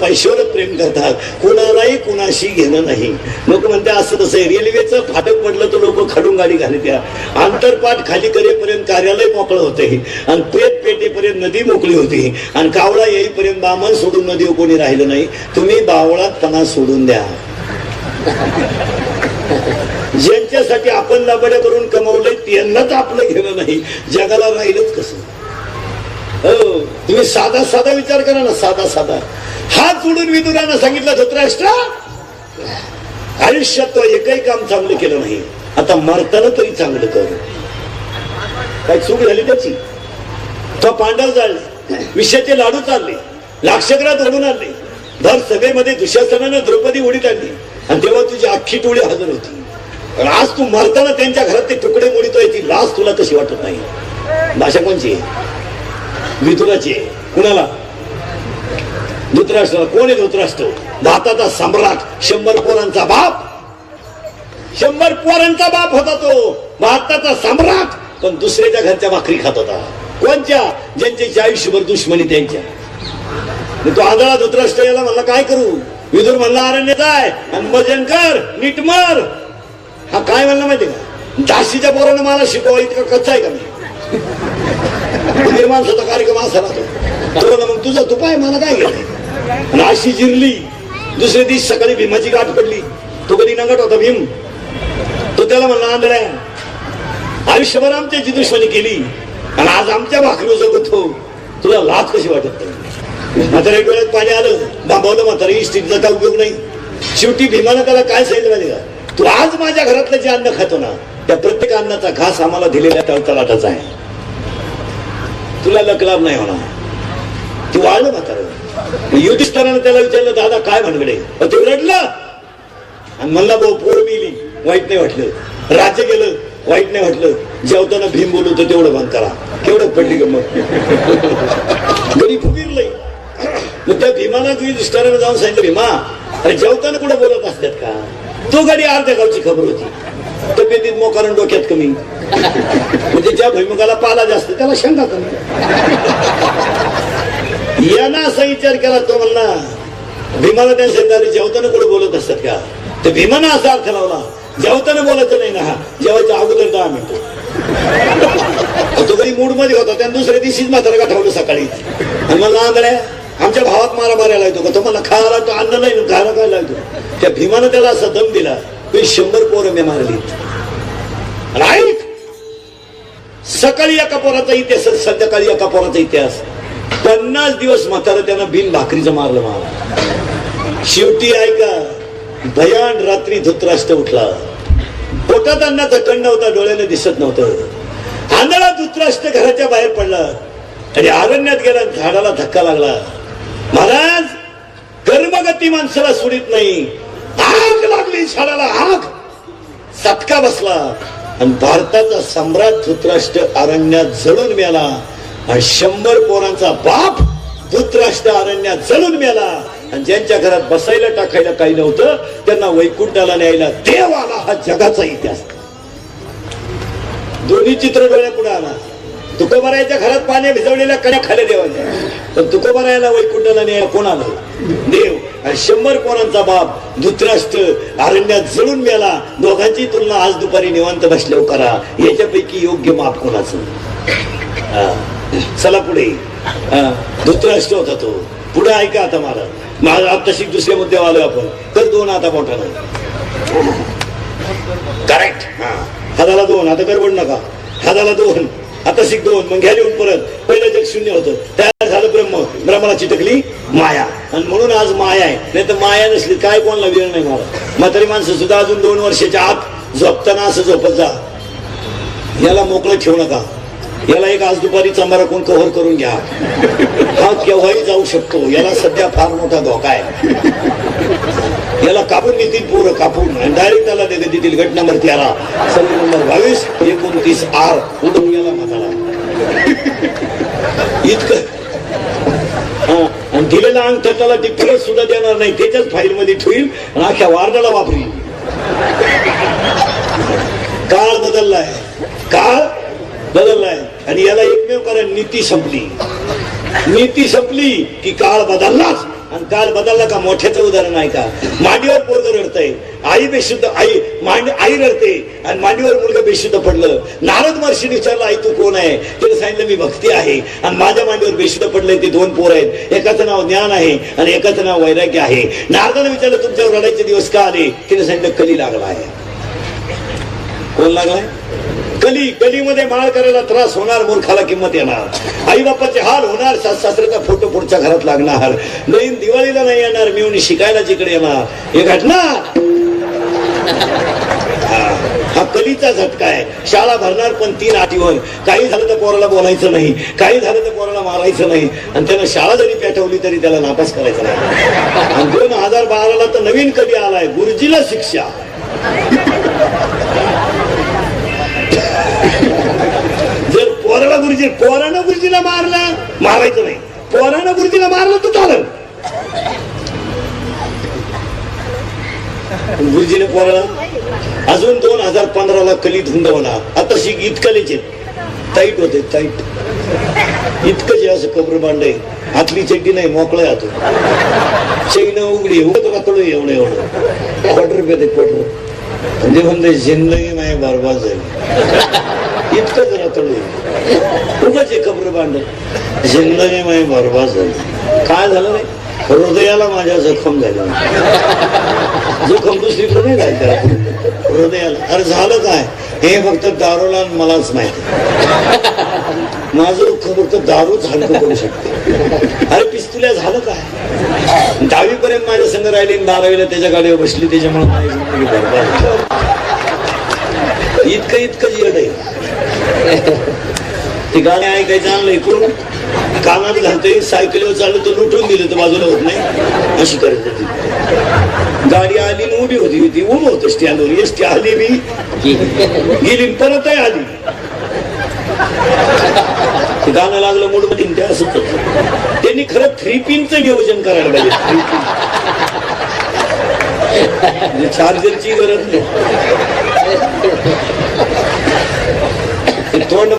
पैशावर प्रेम करतात, कोणालाही कोणाशी घेणं नाही. लोक म्हणते असं तसं आहे. रेल्वेचं फाटक पडलं तर लोक खडून गाडी घालत्या, आंतरपाठ खाली करेपर्यंत कार्यालय मोकळं होते आणि पेट पेटेपर्यंत नदी मोकळी होती आणि कावळा येईपर्यंत बामण सोडून नदी कोणी राहिलं नाही. तुम्ही बावळातपणा सोडून द्या. ज्यांच्यासाठी आपण लाबड्या करून कमवलंय त्यांनाच आपलं घेणं नाही, जगाला राहिलंच कसं? हो, तुम्ही साधा साधा विचार करा ना, साधा साधा. हात जोडून विदुरानं सांगितलं, धृतराष्ट्र आयुष्यात तो एकही काम चांगलं केलं नाही, आता मरताना तरी चांगलं कर. काय चूक झाली त्याची? तो पांडव जाळले, विषयाचे लाडू चालले, लाक्षग्रात ओढून आणले, भर सभेमध्ये दुःशासनानं द्रौपदी उडीत आणली आणि तेव्हा तुझी अख्खी टोळी हजर होती. आज तू मरताना त्यांच्या घरात ते तुकडे मोडीतोय, ती लाज तुला कशी वाटत नाही? भाषा कोणची? विदुराची. कुणाला? धृतराष्ट्राला. कोण आहे धृतराष्ट्र? भारताचा सम्राट, 100 पोरांचा बाप. 100 पोरांचा बाप होता तो, भारताचा सम्राट. पण दुसऱ्याच्या घरच्या भाकरी खात होता. कोणच्या? ज्यांच्याची आयुष्यभर दुश्मनी त्यांच्या. तो आंधळा धृतराष्ट्र याला म्हणला काय करू? विदुर म्हणला अरण्यात आहे आणि भजन कर, नीट मर. हा काय म्हणला माहिती का? दासीच्या पोरानं मला शिकवा इतका कच्चा आहे का मी? माणसाचा कार्यक्रम असा राहतो. मग तुझा तू पाय, मला काय गेलं? अशी जिरली. दुसऱ्या दिवशी सकाळी भीमाची गाठ पडली. तो कधी नंगट होता भीम. तो त्याला म्हणला आंधळ्या, आयुष्यभर आमच्याची दुश्मनी केली आणि आज आमच्या भाकरी जगतो, तुला लाज कशी वाटत नाही? म्हातारा एक वेळेत पाणी आलं, बांबवलं म्हातारा, इष्टीचा काय उपयोग नाही. शेवटी भीमानं त्याला काय सांगितलं माहिती का? तू आज माझ्या घरातलं जे अन्न खातो ना, त्या प्रत्येक अन्नाचा घास आम्हाला दिलेल्या तळतलाटाचा आहे, तुला लकलाभ नाही होणार. तू वाढलं म्हातारा. युधिष्ठिरानं त्याला विचारलं, दादा काय भानगडे? ते रडलं आणि म्हणला, भाऊ पोर मिली, वाईट नाही वाटलं. राज्य गेलं, वाईट नाही वाटलं. जेवताना भीम बोलू तर तेवढं बंद करा. केवढं पडली गंमत. घरी फुगिरलंय. मग त्या भीमाला युधिष्ठिरानं जाऊन सांगितलं, भीमा अरे जेवताना कुठं बोलत असतात का? तो गाडी अर्ध्या गावची खबर होती. तब्येतीत मोकारण, डोक्यात कमी. म्हणजे ज्या भैमुखाला पाला जास्त त्याला शंका कमी. यानं असा विचार केला. तो म्हणला, भीमाला त्या सांगितलं जेवताना कुठे बोलत असतात का? तर भीमानं असा अर्थ लावला, जेवताना बोलायचं नाही ना, जेवायच्या अगोदर 10 मिनिटं. तो घरी मूड मध्ये होता. त्या दुसऱ्या दिवशीच म्हातारा गाठवलं सकाळी आणि मला आंधळ्या, आमच्या भावात मारा मारायला येतो का? तो मला खायला तो अन्न नाही, खायला काय लागतो. त्या भीमानं त्याला असा दम दिला, 100 पोरं मी मारली. ऐक, सकाळी एका पोराचा इतिहास, संध्याकाळी एका पोराचा इतिहास. 50 दिवस म्हातारा त्यानं बिन भाकरीचं मारलं मला. शेवटी ऐका, भयान रात्री धृतराष्ट्र उठला. पोटात अन्नाचा कंड होता, डोळ्याने दिसत नव्हतं. आंधळा धृतराष्ट्र घराच्या बाहेर पडला आणि अरण्यात गेला. झाडाला धक्का लागला. महाराज, कर्मगती माणसाला सोडित नाही. आग लागली झाडाला, आग. चटका बसला आणि भारताचा सम्राट धृतराष्ट्र अरण्यात जळून मेला. आणि 100 पोरांचा बाप धृतराष्ट्र अरण्यात जळून मेला. आणि ज्यांच्या घरात बसायला टाकायला काही नव्हतं त्यांना वैकुंठाला न्यायला देव आला. हा जगाचा इतिहास. दोन्ही चित्र डोळ्यापुढे आला. तुकोबारायच्या घरात पाणी भिजवलेल्या कण्या खाल्या देवाच्या, पण तुकोबारायला वैकुंठाला न्यायला कोण आलं? देव. आणि 100 पोरांचा बाप धृतराष्ट्र अरण्यात जळून मेला. दोघांची तुलना आज दुपारी निवांत बसल्यावर करा. याच्यापैकी योग्य माप कोणाचं? चला पुढे. धृतराष्ट्र होता तो. पुढे ऐका आता मला आता शिक दुसऱ्या मुद्द्यावर आलो आपण. तर 2 आता मोठ्यानं करेक्ट. हाताला 2. आता गडबड नका. हाताला 2. आता शिक 2. मग घ्या लिहून परत. पहिलं जग शून्य होतं, तयार झालं ब्रह्म. ब्रह्माला चिटकली माया आणि म्हणून आज माया आहे. नाही तर माया नसली काय कोणाला वेळ नाही मला. म्हातारी माणसं सुद्धा अजून 2 वर्षाच्या आत झोपताना असं झोपत जा. याला मोकळं ठेवू नका. याला एक आज दुपारी चंबारा कोण कव्हर करून घ्या. हा केव्हाही जाऊ शकतो. याला सध्या फार मोठा धोका आहे. याला कापून देतील पोरं, कापून आणि डायरेक्ट त्याला देतील. गट नंबर 13 सर्व नंबर 22 29 आर उडून गेला म्हातारा. इतकं. आणि दिलेला अंक त्याला ती परत सुद्धा देणार नाही. त्याच्याच फाईल मध्ये ठेवील आणि अख्ख्या वारणाला वापरील. काळ बदललाय. काळ बदललाय. आणि याला एकमेव कारण नीती संपली. नीती संपली की काळ बदललाच. आणि काल बदलला का मोठ्याचं उदाहरण आहे का मांडीवर पोरग रडतंय आई बेशुद्ध आई रडते आणि मांडीवर मुलगा बेशुद्ध पडलं नारद महर्षीने विचारलं आई तू कोण आहे त्याने सांगितलं मी भक्ती आहे आणि माझ्या मांडीवर बेशुद्ध पडलंय ते दोन पोर आहेत एकाचं नाव ज्ञान आहे आणि एकाचं नाव वैराग्य आहे नारदाने विचारलं तुमच्यावर रडायचे दिवस का आले त्याने सांगितलं कली लागला आहे कोण लागलाय कलीमध्ये माळ करायला त्रास होणार मूर्खाला किंमत येणार आई बापाचे हाल होणार सासऱ्याचा फोटो पुढच्या घरात लागणार नवीन दिवाळीला नाही येणार मिळून शिकायला जिकडे येणार हे घटना हा कलीचा झटका आहे शाळा भरणार पण 3 अटीवर काही झालं तर पोराला बोलायचं नाही काही झालं तर पोराला मारायचं नाही आणि त्यानं शाळा जरी पेटवली तरी त्याला नापास करायचं नाही आणि 2012ला तर नवीन कली आलाय गुरुजीला शिक्षा जर पोरानं गुरुजीला मारायचं नाही पोरानं गुरुजीला मारलं तर चालेल गुरुजीने पोराला अजून 2015ला कली धुंद होणार आता शिक इतकलेचे टाईट होते टाईट इतकं जे असं कबर मांडे आतली चड्डी नाही मोकळं हातो चैन उघडी उगत रातळ एवढं ₹2 क्वार्टर म्हणजे म्हणते जिंदगी नाही बरबाद झाली इतकंच रातळ उगाच कबर मांड जिंदगी नाही बरबाद झाली काय झालं नाही हृदयाला माझ्या जखम झाल्या जखम दुसरीकडे नाही जायचं हृदयाला अरे झालं काय हे फक्त दारूला मलाच माहिती माझं दुःख फक्त दारूच हलकं करू शकते अरे पिस्तुल्या झालं काय 10वी पर्यंत माझ्या संग राहिली 12वीला त्याच्या गाडीवर बसली त्याच्यामुळे माझी जिंदगी बरबाद इतकं येड आहे ते गाणे ऐकायचं आणलं इकडून कानात घालतोय सायकलीवर चाललं तर लुटून दिलं तर बाजूला होत नाही अशी करत होती गाडी आली न उभी होती ती उभं होतं स्टँडवर एसटी आली मी गेली परत आली गाणं लागलं मूड मध्ये ते असत त्यांनी खरं 3 पिनचं नियोजन करायला पाहिजे 3 पिन चार्जरची गरज नाही तोंड